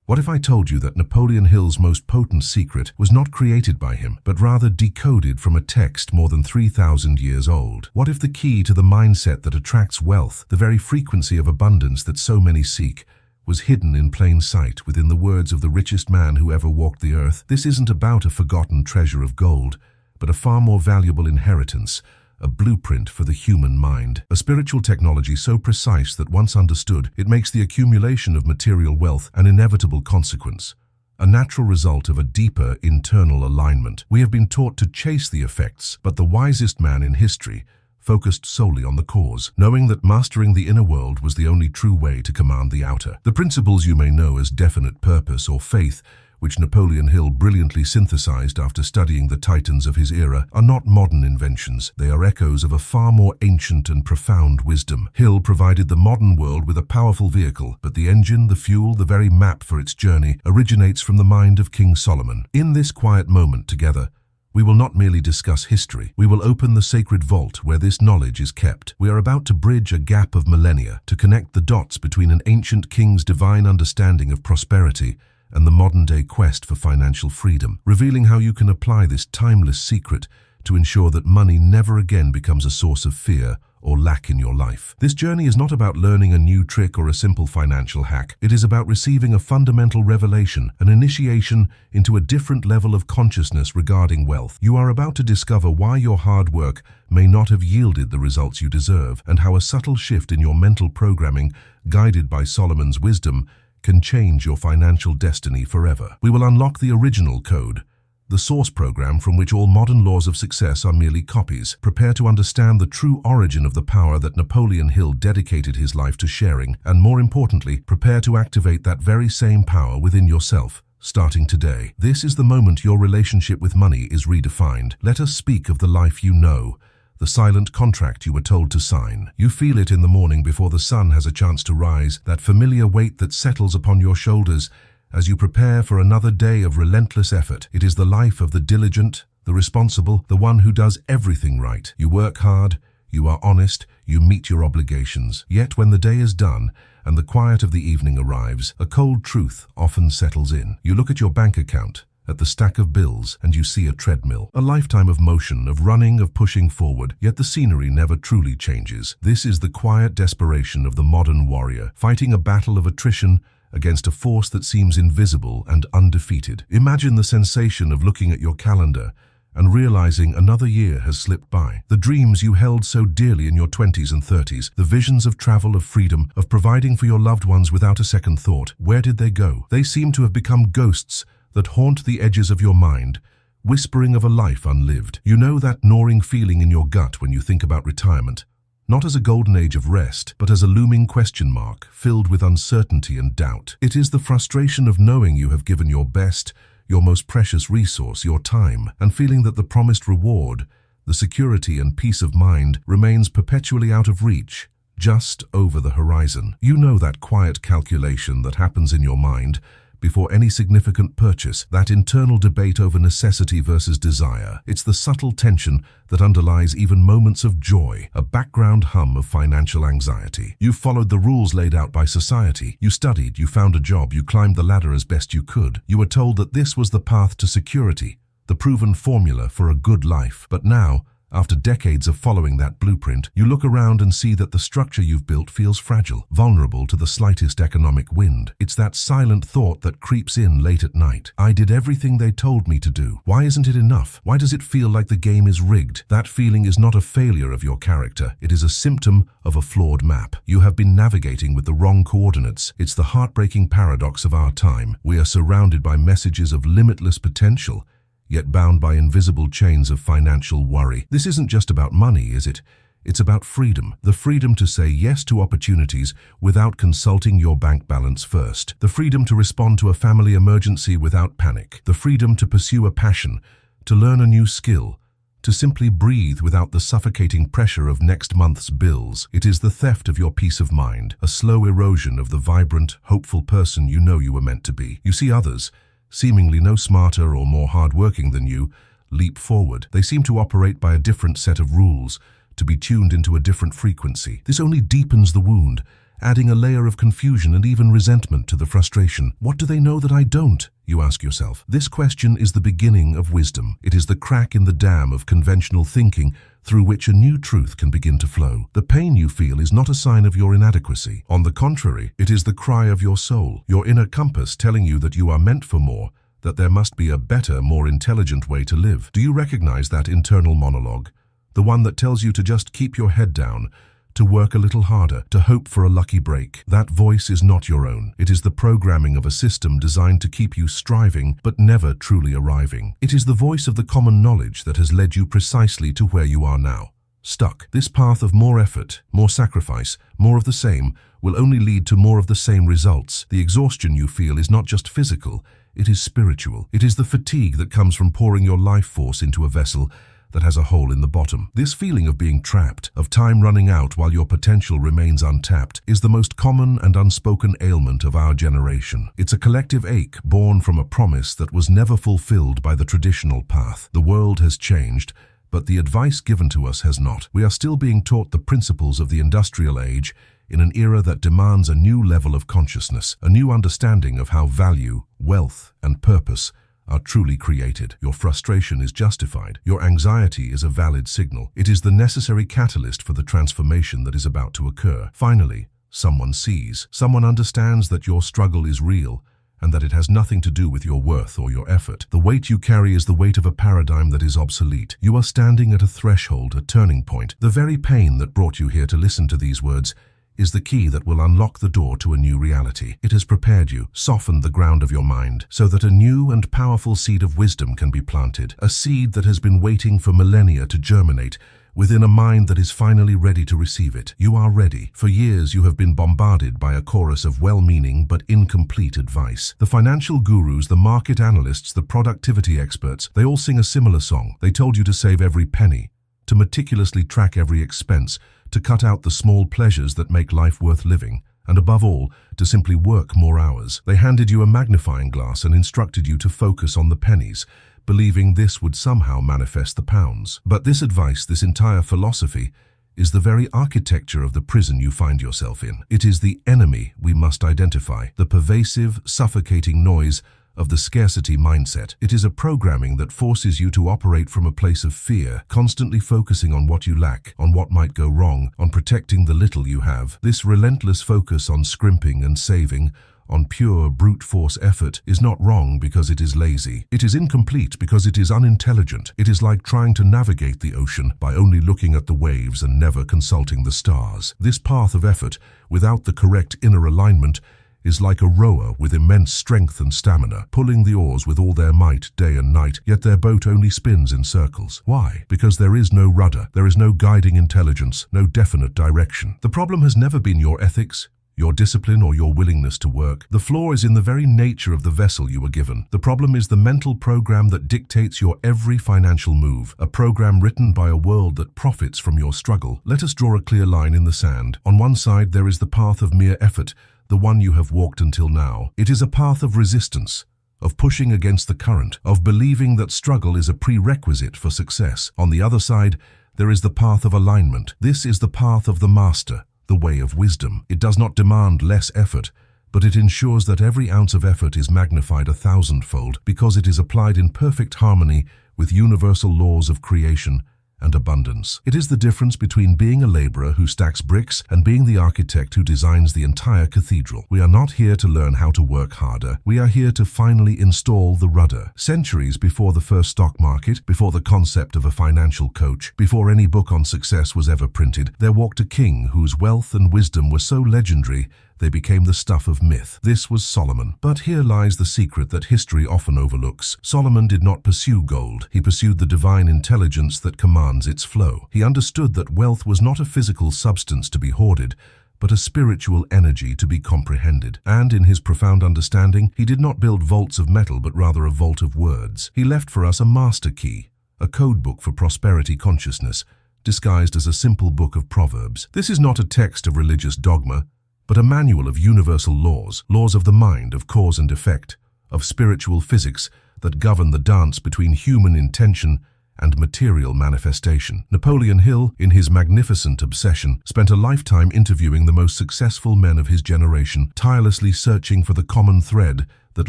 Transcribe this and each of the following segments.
What if I told you that Napoleon Hill's most potent secret was not created by him, but rather decoded from a text more than 3,000 years old? What if the key to the mindset that attracts wealth, the very frequency of abundance that so many seek, was hidden in plain sight within the words of the richest man who ever walked the earth? This isn't about a forgotten treasure of gold, but a far more valuable inheritance, a blueprint for the human mind. A spiritual technology so precise that once understood, it makes the accumulation of material wealth an inevitable consequence, a natural result of a deeper internal alignment. We have been taught to chase the effects, but the wisest man in history focused solely on the cause, knowing that mastering the inner world was the only true way to command the outer. The principles you may know as definite purpose or faith, which Napoleon Hill brilliantly synthesized after studying the titans of his era, are not modern inventions. They are echoes of a far more ancient and profound wisdom. Hill provided the modern world with a powerful vehicle, but the engine, the fuel, the very map for its journey originates from the mind of King Solomon. In this quiet moment together, we will not merely discuss history. We will open the sacred vault where this knowledge is kept. We are about to bridge a gap of millennia, to connect the dots between an ancient king's divine understanding of prosperity and the modern-day quest for financial freedom, revealing how you can apply this timeless secret to ensure that money never again becomes a source of fear or lack in your life. This journey is not about learning a new trick or a simple financial hack. It is about receiving a fundamental revelation, an initiation into a different level of consciousness regarding wealth. You are about to discover why your hard work may not have yielded the results you deserve, and how a subtle shift in your mental programming, guided by Solomon's wisdom, can change your financial destiny forever. We will unlock the original code, the source program from which all modern laws of success are merely copies. Prepare to understand the true origin of the power that Napoleon Hill dedicated his life to sharing, and more importantly, prepare to activate that very same power within yourself, starting today. This is the moment your relationship with money is redefined. Let us speak of the life you know, the silent contract you were told to sign. You feel it in the morning before the sun has a chance to rise, that familiar weight that settles upon your shoulders as you prepare for another day of relentless effort. It is the life of the diligent, the responsible, the one who does everything right. You work hard, you are honest, you meet your obligations. Yet when the day is done and the quiet of the evening arrives, a cold truth often settles in. You look at your bank account, at the stack of bills, and you see a treadmill. A lifetime of motion, of running, of pushing forward, yet the scenery never truly changes. This is the quiet desperation of the modern warrior, fighting a battle of attrition against a force that seems invisible and undefeated. Imagine the sensation of looking at your calendar and realizing another year has slipped by. The dreams you held so dearly in your 20s and 30s, the visions of travel, of freedom, of providing for your loved ones without a second thought, where did they go? They seem to have become ghosts that haunt the edges of your mind, whispering of a life unlived. You know that gnawing feeling in your gut when you think about retirement, not as a golden age of rest, but as a looming question mark filled with uncertainty and doubt. It is the frustration of knowing you have given your best, your most precious resource, your time, and feeling that the promised reward, the security and peace of mind, remains perpetually out of reach, just over the horizon. You know that quiet calculation that happens in your mind before any significant purchase, that internal debate over necessity versus desire. It's the subtle tension that underlies even moments of joy, a background hum of financial anxiety. You followed the rules laid out by society. You studied, you found a job, you climbed the ladder as best you could. You were told that this was the path to security, the proven formula for a good life. But now, after decades of following that blueprint, you look around and see that the structure you've built feels fragile, vulnerable to the slightest economic wind. It's that silent thought that creeps in late at night. I did everything they told me to do. Why isn't it enough? Why does it feel like the game is rigged? That feeling is not a failure of your character. It is a symptom of a flawed map. You have been navigating with the wrong coordinates. It's the heartbreaking paradox of our time. We are surrounded by messages of limitless potential, yet bound by invisible chains of financial worry. This isn't just about money, is it? It's about freedom. The freedom to say yes to opportunities without consulting your bank balance first. The freedom to respond to a family emergency without panic. The freedom to pursue a passion, to learn a new skill, to simply breathe without the suffocating pressure of next month's bills. It is the theft of your peace of mind, a slow erosion of the vibrant, hopeful person you know you were meant to be. You see others, seemingly no smarter or more hard-working than you, leap forward. They seem to operate by a different set of rules, to be tuned into a different frequency. This only deepens the wound, adding a layer of confusion and even resentment to the frustration. What do they know that I don't? You ask yourself. This question is the beginning of wisdom. It is the crack in the dam of conventional thinking through which a new truth can begin to flow. The pain you feel is not a sign of your inadequacy. On the contrary, it is the cry of your soul, your inner compass telling you that you are meant for more, that there must be a better, more intelligent way to live. Do you recognize that internal monologue? The one that tells you to just keep your head down, to work a little harder, to hope for a lucky break. That voice is not your own. It is the programming of a system designed to keep you striving, but never truly arriving. It is the voice of the common knowledge that has led you precisely to where you are now. Stuck. This path of more effort, more sacrifice, more of the same, will only lead to more of the same results. The exhaustion you feel is not just physical, it is spiritual. It is the fatigue that comes from pouring your life force into a vessel that has a hole in the bottom. This feeling of being trapped, of time running out while your potential remains untapped, is the most common and unspoken ailment of our generation. It's a collective ache born from a promise that was never fulfilled by the traditional path. The world has changed, but the advice given to us has not. We are still being taught the principles of the industrial age in an era that demands a new level of consciousness, a new understanding of how value, wealth, and purpose are truly created. Your frustration is justified. Your anxiety is a valid signal. It is the necessary catalyst for the transformation that is about to occur. Finally, someone sees. Someone understands that your struggle is real and that it has nothing to do with your worth or your effort. The weight you carry is the weight of a paradigm that is obsolete. You are standing at a threshold, a turning point. The very pain that brought you here to listen to these words is the key that will unlock the door to a new reality. It has prepared you, softened the ground of your mind, so that a new and powerful seed of wisdom can be planted, a seed that has been waiting for millennia to germinate within a mind that is finally ready to receive it. You are ready. For years you have been bombarded by a chorus of well-meaning but incomplete advice. The financial gurus, the market analysts, the productivity experts, they all sing a similar song. They told you to save every penny, to meticulously track every expense, to cut out the small pleasures that make life worth living, and above all, to simply work more hours. They handed you a magnifying glass and instructed you to focus on the pennies, believing this would somehow manifest the pounds. But this advice, this entire philosophy, is the very architecture of the prison you find yourself in. It is the enemy we must identify, the pervasive, suffocating noise of the scarcity mindset. It is a programming that forces you to operate from a place of fear, constantly focusing on what you lack, on what might go wrong, on protecting the little you have. This relentless focus on scrimping and saving, on pure brute force effort, is not wrong because it is lazy. It is incomplete because it is unintelligent. It is like trying to navigate the ocean by only looking at the waves and never consulting the stars. This path of effort, without the correct inner alignment, is like a rower with immense strength and stamina, pulling the oars with all their might day and night, yet their boat only spins in circles. Why? Because there is no rudder, there is no guiding intelligence, no definite direction. The problem has never been your ethics, your discipline, or your willingness to work. The flaw is in the very nature of the vessel you were given. The problem is the mental program that dictates your every financial move, a program written by a world that profits from your struggle. Let us draw a clear line in the sand. On one side, there is the path of mere effort, the one you have walked until now. It is a path of resistance, of pushing against the current, of believing that struggle is a prerequisite for success. On the other side, there is the path of alignment. This is the path of the master, the way of wisdom. It does not demand less effort, but it ensures that every ounce of effort is magnified 1,000-fold because it is applied in perfect harmony with universal laws of creation and abundance. It is the difference between being a laborer who stacks bricks and being the architect who designs the entire cathedral. We are not here to learn how to work harder. We are here to finally install the rudder. Centuries before the first stock market, before the concept of a financial coach, before any book on success was ever printed, there walked a king whose wealth and wisdom were so legendary they became the stuff of myth. This was Solomon. But here lies the secret that history often overlooks. Solomon did not pursue gold. He pursued the divine intelligence that commands its flow. He understood that wealth was not a physical substance to be hoarded, but a spiritual energy to be comprehended. And in his profound understanding, he did not build vaults of metal, but rather a vault of words. He left for us a master key, a code book for prosperity consciousness, disguised as a simple book of proverbs. This is not a text of religious dogma, but a manual of universal laws, laws of the mind, of cause and effect, of spiritual physics that govern the dance between human intention and material manifestation. Napoleon Hill, in his magnificent obsession, spent a lifetime interviewing the most successful men of his generation, tirelessly searching for the common thread that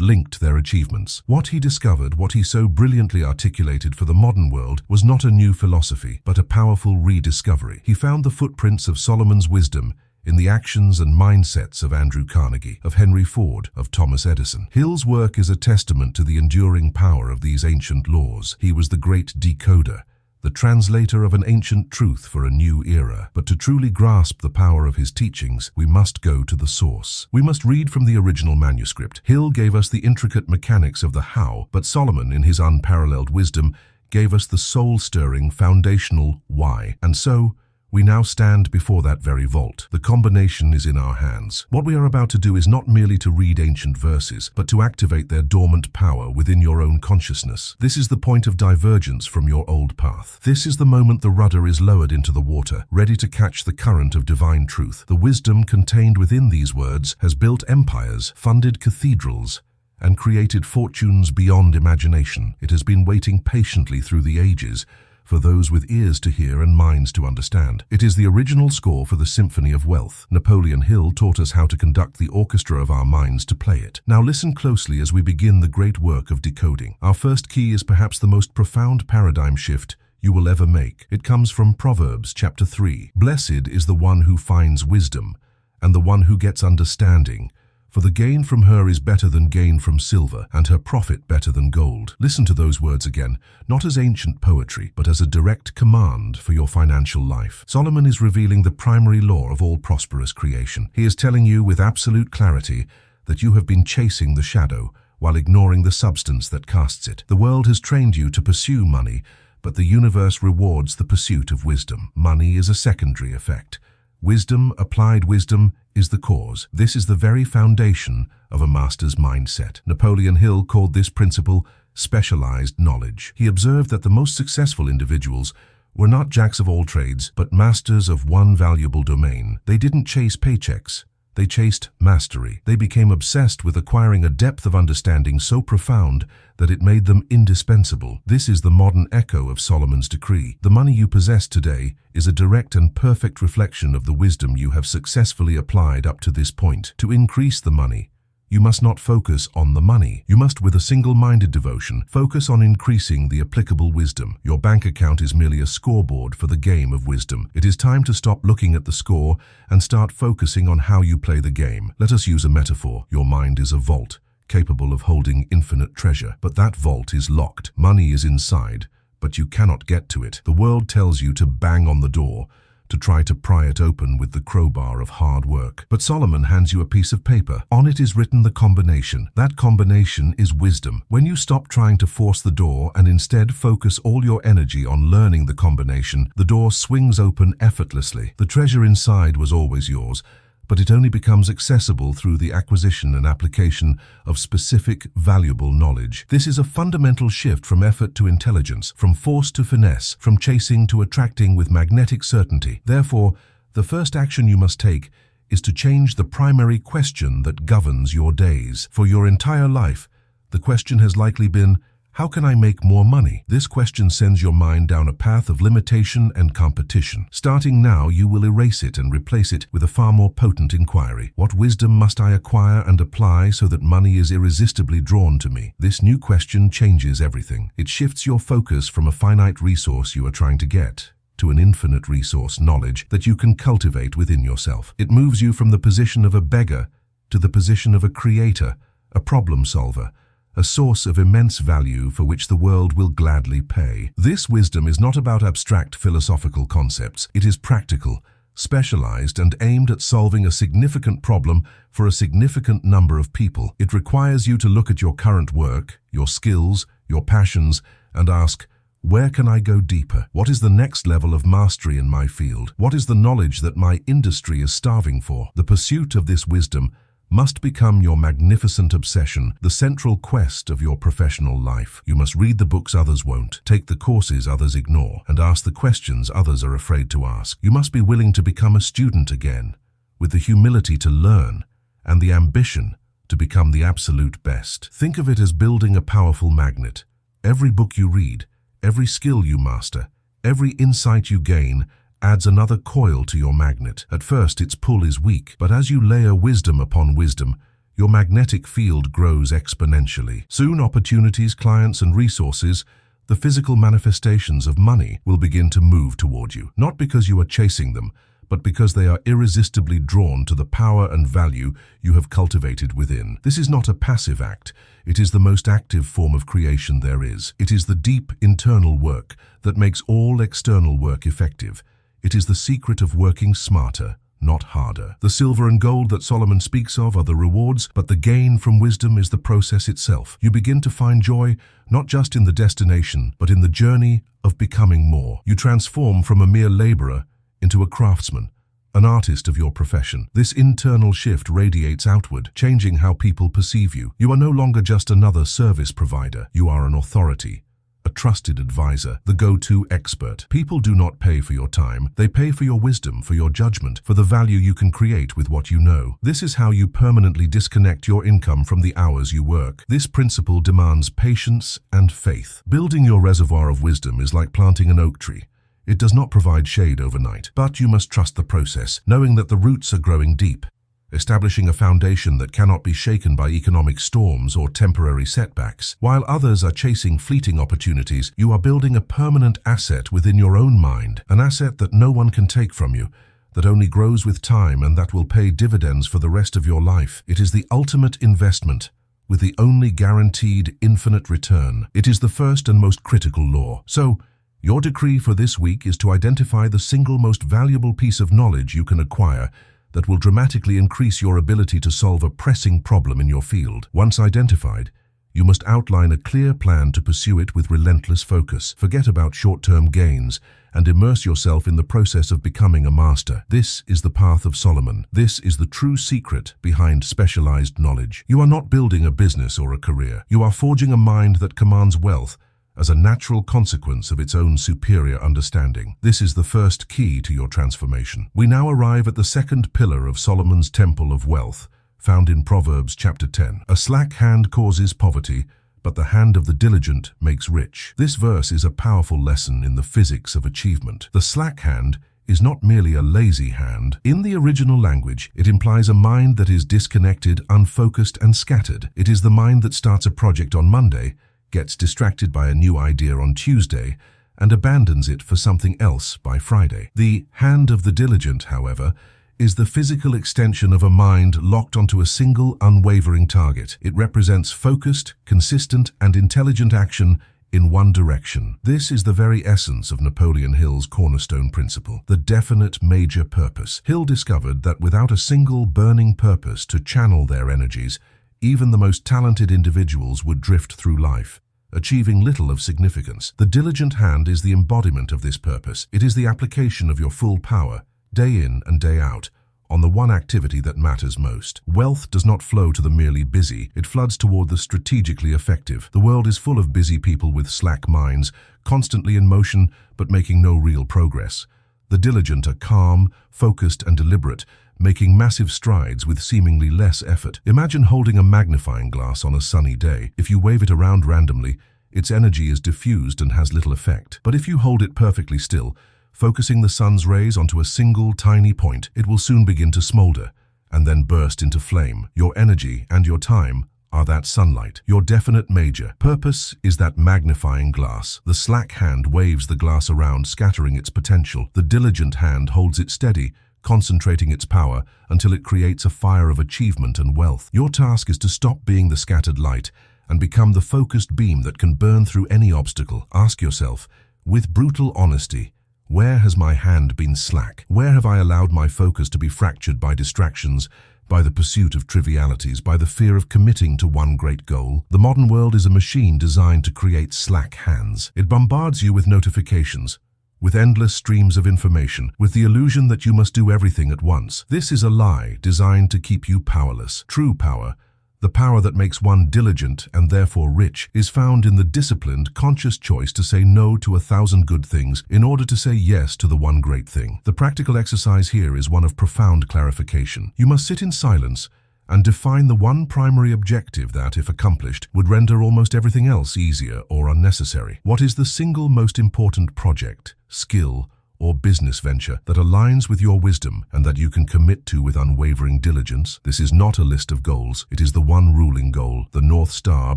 linked their achievements. What he discovered, what he so brilliantly articulated for the modern world, was not a new philosophy, but a powerful rediscovery. He found the footprints of Solomon's wisdom in the actions and mindsets of Andrew Carnegie, of Henry Ford, of Thomas Edison. Hill's work is a testament to the enduring power of these ancient laws. He was the great decoder, the translator of an ancient truth for a new era. But to truly grasp the power of his teachings, we must go to the source. We must read from the original manuscript. Hill gave us the intricate mechanics of the how, but Solomon, in his unparalleled wisdom, gave us the soul-stirring, foundational why. And so, we now stand before that very vault. The combination is in our hands. What we are about to do is not merely to read ancient verses, but to activate their dormant power within your own consciousness. This is the point of divergence from your old path. This is the moment the rudder is lowered into the water, ready to catch the current of divine truth. The wisdom contained within these words has built empires, funded cathedrals, and created fortunes beyond imagination. It has been waiting patiently through the ages for those with ears to hear and minds to understand. It is the original score for the Symphony of Wealth. Napoleon Hill taught us how to conduct the orchestra of our minds to play it. Now listen closely as we begin the great work of decoding. Our first key is perhaps the most profound paradigm shift you will ever make. It comes from Proverbs chapter 3. Blessed is the one who finds wisdom, and the one who gets understanding, for the gain from her is better than gain from silver, and her profit better than gold. Listen to those words again, not as ancient poetry, but as a direct command for your financial life. Solomon is revealing the primary law of all prosperous creation. He is telling you with absolute clarity that you have been chasing the shadow while ignoring the substance that casts it. The world has trained you to pursue money, but the universe rewards the pursuit of wisdom. Money is a secondary effect. Wisdom, applied wisdom, is the cause. This is the very foundation of a master's mindset. Napoleon Hill called this principle specialized knowledge. He observed that the most successful individuals were not jacks of all trades, but masters of one valuable domain. They didn't chase paychecks. They chased mastery. They became obsessed with acquiring a depth of understanding so profound that it made them indispensable. This is the modern echo of Solomon's decree. The money you possess today is a direct and perfect reflection of the wisdom you have successfully applied up to this point. To increase the money, you must not focus on the money. You must, with a single-minded devotion, focus on increasing the applicable wisdom. Your bank account is merely a scoreboard for the game of wisdom. It is time to stop looking at the score and start focusing on how you play the game. Let us use a metaphor. Your mind is a vault, capable of holding infinite treasure. But that vault is locked. Money is inside, but you cannot get to it. The world tells you to bang on the door, to try to pry it open with the crowbar of hard work. But Solomon hands you a piece of paper. On it is written the combination. That combination is wisdom. When you stop trying to force the door and instead focus all your energy on learning the combination, the door swings open effortlessly. The treasure inside was always yours, but it only becomes accessible through the acquisition and application of specific, valuable knowledge. This is a fundamental shift from effort to intelligence, from force to finesse, from chasing to attracting with magnetic certainty. Therefore, the first action you must take is to change the primary question that governs your days. For your entire life, the question has likely been, how can I make more money? This question sends your mind down a path of limitation and competition. Starting now, you will erase it and replace it with a far more potent inquiry. What wisdom must I acquire and apply so that money is irresistibly drawn to me? This new question changes everything. It shifts your focus from a finite resource you are trying to get to an infinite resource, knowledge, that you can cultivate within yourself. It moves you from the position of a beggar to the position of a creator, a problem solver, a source of immense value for which the world will gladly pay. This wisdom is not about abstract philosophical concepts. It is practical, specialized, and aimed at solving a significant problem for a significant number of people. It requires you to look at your current work, your skills, your passions, and ask, where can I go deeper? What is the next level of mastery in my field? What is the knowledge that my industry is starving for? The pursuit of this wisdom must become your magnificent obsession, the central quest of your professional life. You must read the books others won't, take the courses others ignore, and ask the questions others are afraid to ask. You must be willing to become a student again, with the humility to learn and the ambition to become the absolute best. Think of it as building a powerful magnet. Every book you read, Every skill you master, every insight you gain, adds another coil to your magnet. At first, its pull is weak, but as you layer wisdom upon wisdom, your magnetic field grows exponentially. Soon, opportunities, clients, and resources, the physical manifestations of money, will begin to move toward you, not because you are chasing them, but because they are irresistibly drawn to the power and value you have cultivated within. This is not a passive act. It is the most active form of creation there is. It is the deep internal work that makes all external work effective. It is the secret of working smarter, not harder. The silver and gold that Solomon speaks of are the rewards, but the gain from wisdom is the process itself. You begin to find joy not just in the destination, but in the journey of becoming more. You transform from a mere laborer into a craftsman, an artist of your profession. This internal shift radiates outward, changing how people perceive you. You are no longer just another service provider. You are an authority, a trusted advisor, the go-to expert. People do not pay for your time. They pay for your wisdom, for your judgment, for the value you can create with what you know. This is how you permanently disconnect your income from the hours you work. This principle demands patience and faith. Building your reservoir of wisdom is like planting an oak tree. It does not provide shade overnight, but you must trust the process, knowing that the roots are growing deep, establishing a foundation that cannot be shaken by economic storms or temporary setbacks. While others are chasing fleeting opportunities, you are building a permanent asset within your own mind, an asset that no one can take from you, that only grows with time and that will pay dividends for the rest of your life. It is the ultimate investment, with the only guaranteed infinite return. It is the first and most critical law. So, your decree for this week is to identify the single most valuable piece of knowledge you can acquire that will dramatically increase your ability to solve a pressing problem in your field. Once identified, you must outline a clear plan to pursue it with relentless focus. Forget about short-term gains and immerse yourself in the process of becoming a master. This is the path of Solomon. This is the true secret behind specialized knowledge. You are not building a business or a career. You are forging a mind that commands wealth as a natural consequence of its own superior understanding. This is the first key to your transformation. We now arrive at the second pillar of Solomon's Temple of Wealth, found in Proverbs chapter 10. A slack hand causes poverty, but the hand of the diligent makes rich. This verse is a powerful lesson in the physics of achievement. The slack hand is not merely a lazy hand. In the original language, it implies a mind that is disconnected, unfocused, and scattered. It is the mind that starts a project on Monday, gets distracted by a new idea on Tuesday, and abandons it for something else by Friday. The hand of the diligent, however, is the physical extension of a mind locked onto a single, unwavering target. It represents focused, consistent, and intelligent action in one direction. This is the very essence of Napoleon Hill's cornerstone principle, the definite major purpose. Hill discovered that without a single burning purpose to channel their energies, even the most talented individuals would drift through life, achieving little of significance. The diligent hand is the embodiment of this purpose. It is the application of your full power, day in and day out, on the one activity that matters most. Wealth does not flow to the merely busy. It floods toward the strategically effective. The world is full of busy people with slack minds, constantly in motion but making no real progress. The diligent are calm, focused, and deliberate, making massive strides with seemingly less effort. Imagine holding a magnifying glass on a sunny day. If you wave it around randomly, its energy is diffused and has little effect. But if you hold it perfectly still, focusing the sun's rays onto a single tiny point, it will soon begin to smolder and then burst into flame. Your energy and your time are that sunlight. Your definite major purpose is that magnifying glass. The slack hand waves the glass around, scattering its potential. The diligent hand holds it steady, concentrating its power until it creates a fire of achievement and wealth. Your task is to stop being the scattered light and become the focused beam that can burn through any obstacle. Ask yourself, with brutal honesty, where has my hand been slack? Where have I allowed my focus to be fractured by distractions, by the pursuit of trivialities, by the fear of committing to one great goal? The modern world is a machine designed to create slack hands. It bombards you with notifications, with endless streams of information, with the illusion that you must do everything at once. This is a lie designed to keep you powerless. True power, the power that makes one diligent and therefore rich, is found in the disciplined, conscious choice to say no to 1,000 good things in order to say yes to the one great thing. The practical exercise here is one of profound clarification. You must sit in silence and define the one primary objective that, if accomplished, would render almost everything else easier or unnecessary. What is the single most important project, skill, or business venture that aligns with your wisdom and that you can commit to with unwavering diligence? This is not a list of goals. It is the one ruling goal, the North Star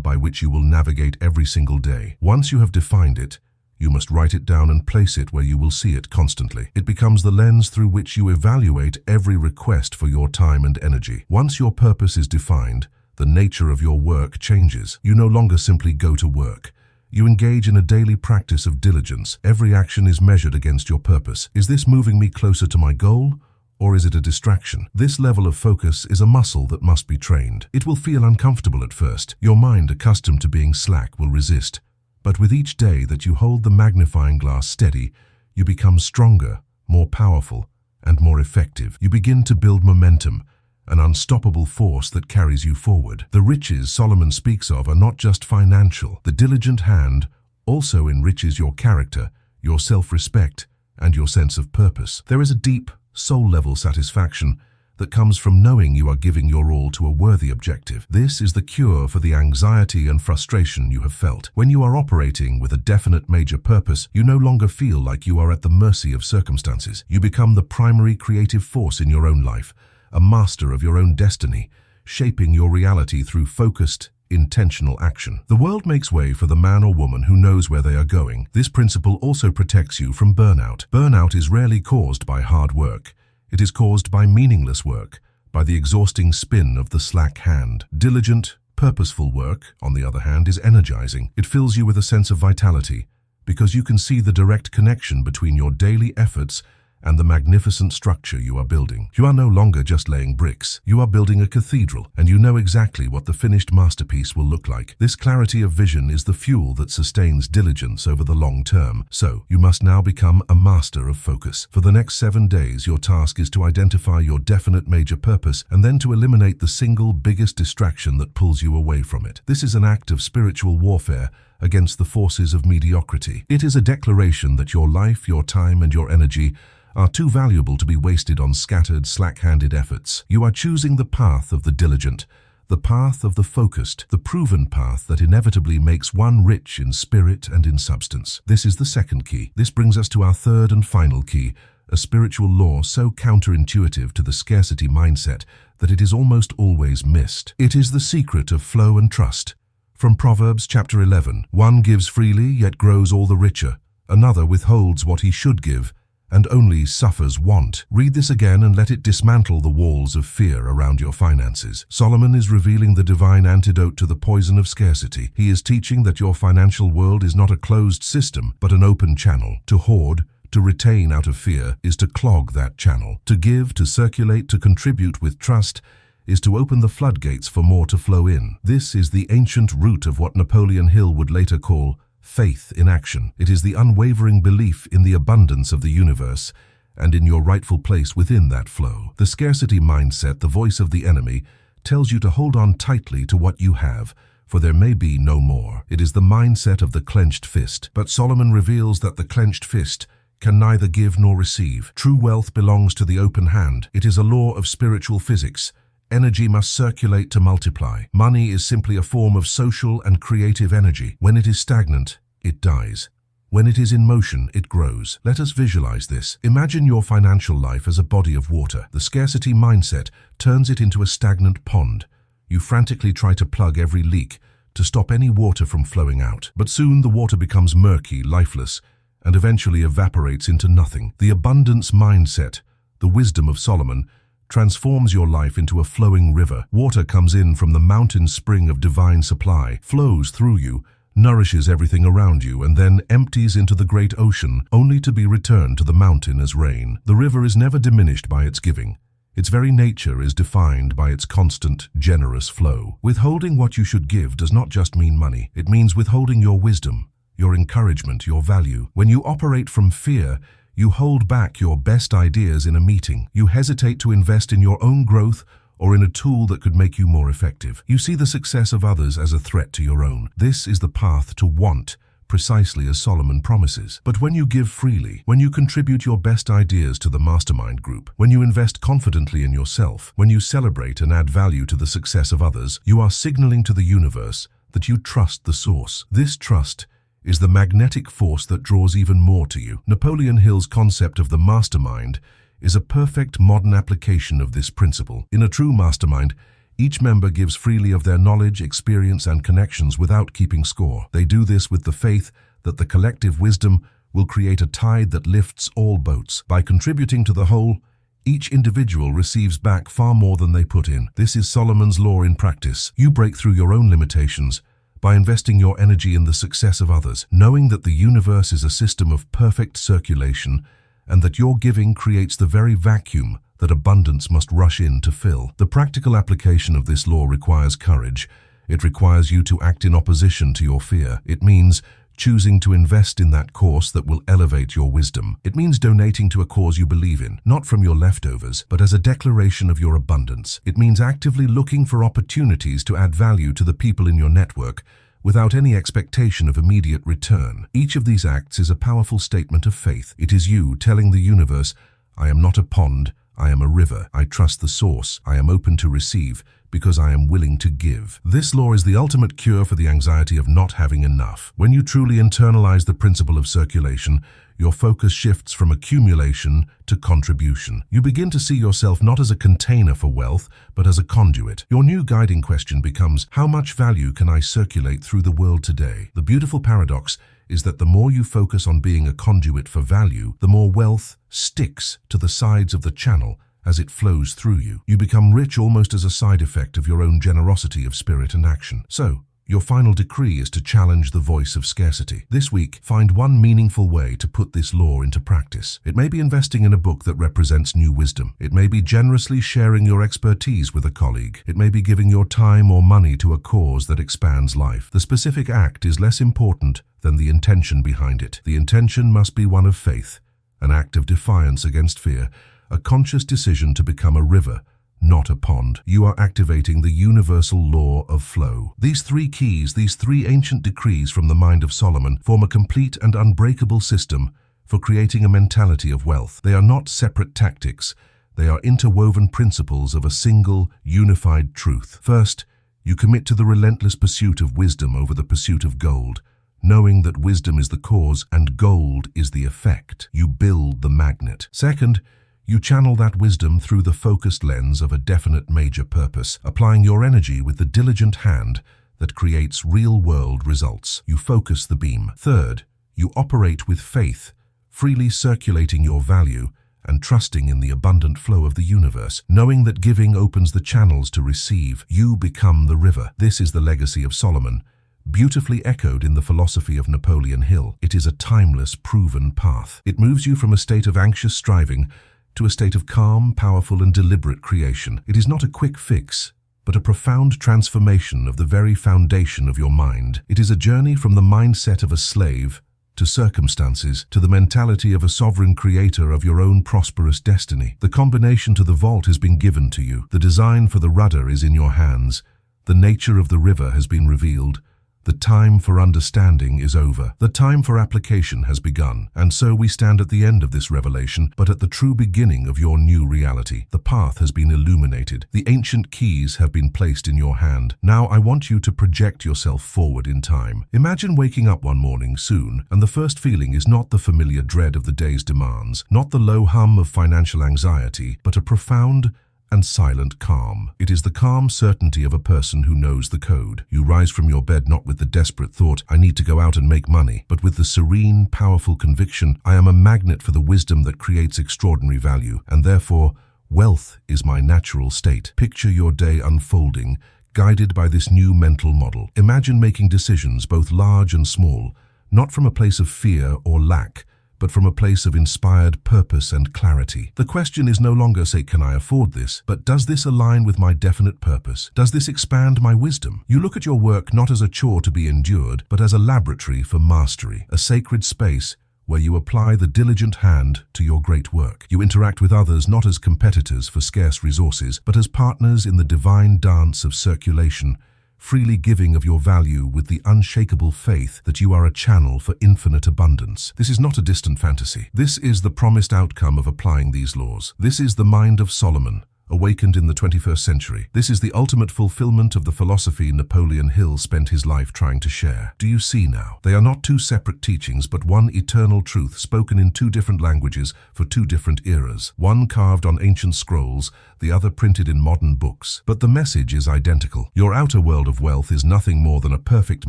by which you will navigate every single day. Once you have defined it, you must write it down and place it where you will see it constantly. It becomes the lens through which you evaluate every request for your time and energy. Once your purpose is defined, the nature of your work changes. You no longer simply go to work. You engage in a daily practice of diligence. Every action is measured against your purpose. Is this moving me closer to my goal, or is it a distraction? This level of focus is a muscle that must be trained. It will feel uncomfortable at first. Your mind, accustomed to being slack, will resist. But with each day that you hold the magnifying glass steady, you become stronger, more powerful, and more effective. You begin to build momentum, an unstoppable force that carries you forward. The riches Solomon speaks of are not just financial. The diligent hand also enriches your character, your self-respect, and your sense of purpose. There is a deep, soul-level satisfaction that comes from knowing you are giving your all to a worthy objective. This is the cure for the anxiety and frustration you have felt. When you are operating with a definite major purpose, you no longer feel like you are at the mercy of circumstances. You become the primary creative force in your own life, a master of your own destiny, shaping your reality through focused, intentional action. The world makes way for the man or woman who knows where they are going. This principle also protects you from burnout. Burnout is rarely caused by hard work. It is caused by meaningless work, by the exhausting spin of the slack hand. Diligent, purposeful work, on the other hand, is energizing. It fills you with a sense of vitality, because you can see the direct connection between your daily efforts and the magnificent structure you are building. You are no longer just laying bricks. You are building a cathedral, and you know exactly what the finished masterpiece will look like. This clarity of vision is the fuel that sustains diligence over the long term. So, you must now become a master of focus. For the next 7 days, your task is to identify your definite major purpose and then to eliminate the single biggest distraction that pulls you away from it. This is an act of spiritual warfare against the forces of mediocrity. It is a declaration that your life, your time, and your energy are too valuable to be wasted on scattered, slack-handed efforts. You are choosing the path of the diligent, the path of the focused, the proven path that inevitably makes one rich in spirit and in substance. This is the second key. This brings us to our third and final key, a spiritual law so counterintuitive to the scarcity mindset that it is almost always missed. It is the secret of flow and trust. From Proverbs chapter 11, one gives freely yet grows all the richer. Another withholds what he should give and only suffers want. Read this again and let it dismantle the walls of fear around your finances. Solomon is revealing the divine antidote to the poison of scarcity. He is teaching that your financial world is not a closed system, but an open channel. To hoard, to retain out of fear, is to clog that channel. To give, to circulate, to contribute with trust, is to open the floodgates for more to flow in. This is the ancient root of what Napoleon Hill would later call faith in action. It is the unwavering belief in the abundance of the universe and in your rightful place within that flow. The scarcity mindset, the voice of the enemy, tells you to hold on tightly to what you have, for there may be no more. It is the mindset of the clenched fist. But Solomon reveals that the clenched fist can neither give nor receive. True wealth belongs to the open hand. It is a law of spiritual physics. Energy must circulate to multiply. Money is simply a form of social and creative energy. When it is stagnant, it dies. When it is in motion, it grows. Let us visualize this. Imagine your financial life as a body of water. The scarcity mindset turns it into a stagnant pond. You frantically try to plug every leak, to stop any water from flowing out. But soon the water becomes murky, lifeless, and eventually evaporates into nothing. The abundance mindset, the wisdom of Solomon, transforms your life into a flowing river. Water comes in from the mountain spring of divine supply, flows through you, nourishes everything around you, and then empties into the great ocean, only to be returned to the mountain as rain. The river is never diminished by its giving. Its very nature is defined by its constant, generous flow. Withholding what you should give does not just mean money. It means withholding your wisdom, your encouragement, your value. When you operate from fear, you hold back your best ideas in a meeting. You hesitate to invest in your own growth or in a tool that could make you more effective. You see the success of others as a threat to your own. This is the path to want, precisely as Solomon promises. But when you give freely, when you contribute your best ideas to the mastermind group, when you invest confidently in yourself, when you celebrate and add value to the success of others, you are signaling to the universe that you trust the source. This trust is the magnetic force that draws even more to you. Napoleon Hill's concept of the mastermind is a perfect modern application of this principle. In a true mastermind, each member gives freely of their knowledge, experience, and connections without keeping score. They do this with the faith that the collective wisdom will create a tide that lifts all boats. By contributing to the whole, each individual receives back far more than they put in. This is Solomon's law in practice. You break through your own limitations by investing your energy in the success of others, knowing that the universe is a system of perfect circulation and that your giving creates the very vacuum that abundance must rush in to fill. The practical application of this law requires courage. It requires you to act in opposition to your fear. It means choosing to invest in that course that will elevate your wisdom. It means donating to a cause you believe in, not from your leftovers, but as a declaration of your abundance. It means actively looking for opportunities to add value to the people in your network without any expectation of immediate return. Each of these acts is a powerful statement of faith. It is you telling the universe, I am not a pond, I am a river. I trust the source. I am open to receive because I am willing to give. This law is the ultimate cure for the anxiety of not having enough. When you truly internalize the principle of circulation, your focus shifts from accumulation to contribution. You begin to see yourself not as a container for wealth, but as a conduit. Your new guiding question becomes, how much value can I circulate through the world today? The beautiful paradox is that the more you focus on being a conduit for value, the more wealth sticks to the sides of the channel as it flows through you. You become rich almost as a side effect of your own generosity of spirit and action. So, your final decree is to challenge the voice of scarcity. This week, find one meaningful way to put this law into practice. It may be investing in a book that represents new wisdom. It may be generously sharing your expertise with a colleague. It may be giving your time or money to a cause that expands life. The specific act is less important than the intention behind it. The intention must be one of faith, an act of defiance against fear, a conscious decision to become a river, not a pond. You are activating the universal law of flow. These three keys, these three ancient decrees from the mind of Solomon, form a complete and unbreakable system for creating a mentality of wealth. They are not separate tactics. They are interwoven principles of a single, unified truth. First, you commit to the relentless pursuit of wisdom over the pursuit of gold, knowing that wisdom is the cause and gold is the effect. You build the magnet. Second, you channel that wisdom through the focused lens of a definite major purpose, applying your energy with the diligent hand that creates real-world results. You focus the beam. Third, you operate with faith, freely circulating your value and trusting in the abundant flow of the universe. Knowing that giving opens the channels to receive, you become the river. This is the legacy of Solomon, beautifully echoed in the philosophy of Napoleon Hill. It is a timeless, proven path. It moves you from a state of anxious striving to a state of calm, powerful, and deliberate creation. It is not a quick fix, but a profound transformation of the very foundation of your mind. It is a journey from the mindset of a slave to circumstances, to the mentality of a sovereign creator of your own prosperous destiny. The combination to the vault has been given to you. The design for the rudder is in your hands. The nature of the river has been revealed. The time for understanding is over. The time for application has begun. And so we stand at the end of this revelation, but at the true beginning of your new reality. The path has been illuminated. The ancient keys have been placed in your hand. Now I want you to project yourself forward in time. Imagine waking up one morning soon, and the first feeling is not the familiar dread of the day's demands, not the low hum of financial anxiety, but a profound and silent calm. It is the calm certainty of a person who knows the code. You rise from your bed not with the desperate thought, I need to go out and make money, but with the serene, powerful conviction, I am a magnet for the wisdom that creates extraordinary value, and therefore, wealth is my natural state. Picture your day unfolding, guided by this new mental model. Imagine making decisions, both large and small, not from a place of fear or lack, but from a place of inspired purpose and clarity. The question is no longer, say, can I afford this? But does this align with my definite purpose? Does this expand my wisdom? You look at your work not as a chore to be endured, but as a laboratory for mastery, a sacred space where you apply the diligent hand to your great work. You interact with others not as competitors for scarce resources, but as partners in the divine dance of circulation, freely giving of your value with the unshakable faith that you are a channel for infinite abundance. This is not a distant fantasy. This is the promised outcome of applying these laws. This is the mind of Solomon, awakened in the 21st century. This is the ultimate fulfillment of the philosophy Napoleon Hill spent his life trying to share. Do you see now? They are not two separate teachings, but one eternal truth spoken in two different languages for two different eras. One carved on ancient scrolls, the other printed in modern books. But the message is identical. Your outer world of wealth is nothing more than a perfect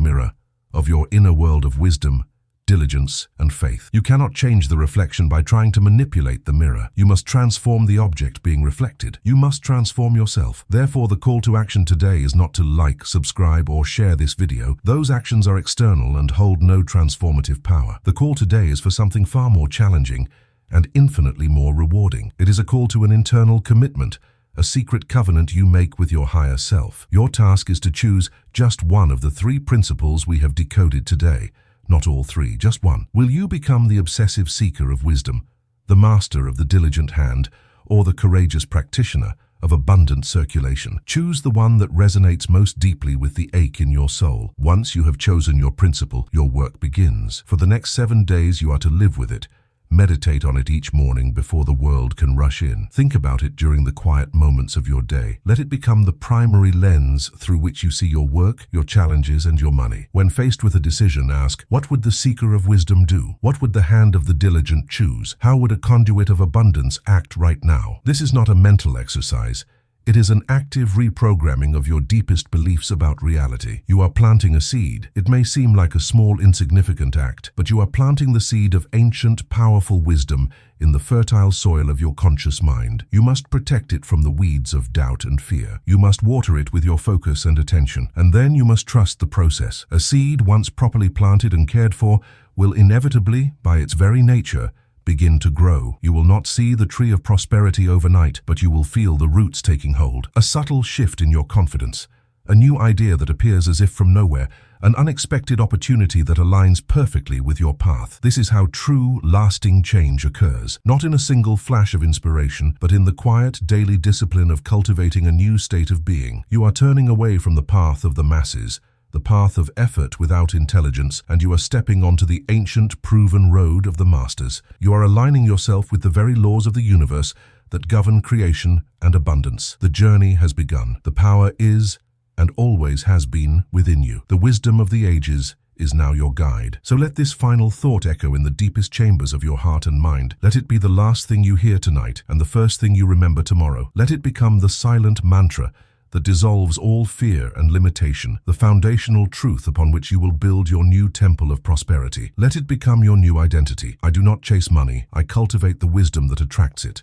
mirror of your inner world of wisdom, diligence, and faith. You cannot change the reflection by trying to manipulate the mirror. You must transform the object being reflected. You must transform yourself. Therefore, the call to action today is not to like, subscribe, or share this video. Those actions are external and hold no transformative power. The call today is for something far more challenging and infinitely more rewarding. It is a call to an internal commitment, a secret covenant you make with your higher self. Your task is to choose just one of the three principles we have decoded today. Not all three, just one. Will you become the obsessive seeker of wisdom, the master of the diligent hand, or the courageous practitioner of abundant circulation? Choose the one that resonates most deeply with the ache in your soul. Once you have chosen your principle, your work begins. For the next 7 days, you are to live with it. Meditate on it each morning before the world can rush in. Think about it during the quiet moments of your day. Let it become the primary lens through which you see your work, your challenges, and your money. When faced with a decision, ask, what would the seeker of wisdom do? What would the hand of the diligent choose? How would a conduit of abundance act right now? This is not a mental exercise. It is an active reprogramming of your deepest beliefs about reality. You are planting a seed. It may seem like a small, insignificant act, but you are planting the seed of ancient, powerful wisdom in the fertile soil of your conscious mind. You must protect it from the weeds of doubt and fear. You must water it with your focus and attention, and then you must trust the process. A seed, once properly planted and cared for, will inevitably, by its very nature, begin to grow. You will not see the tree of prosperity overnight, but you will feel the roots taking hold. A subtle shift in your confidence, a new idea that appears as if from nowhere, an unexpected opportunity that aligns perfectly with your path. This is how true, lasting change occurs. Not in a single flash of inspiration, but in the quiet, daily discipline of cultivating a new state of being. You are turning away from the path of the masses, the path of effort without intelligence, and you are stepping onto the ancient, proven road of the masters. You are aligning yourself with the very laws of the universe that govern creation and abundance. The journey has begun. The power is, and always has been, within you. The wisdom of the ages is now your guide. So let this final thought echo in the deepest chambers of your heart and mind. Let it be the last thing you hear tonight and the first thing you remember tomorrow. Let it become the silent mantra that dissolves all fear and limitation, the foundational truth upon which you will build your new temple of prosperity. Let it become your new identity. I do not chase money, I cultivate the wisdom that attracts it.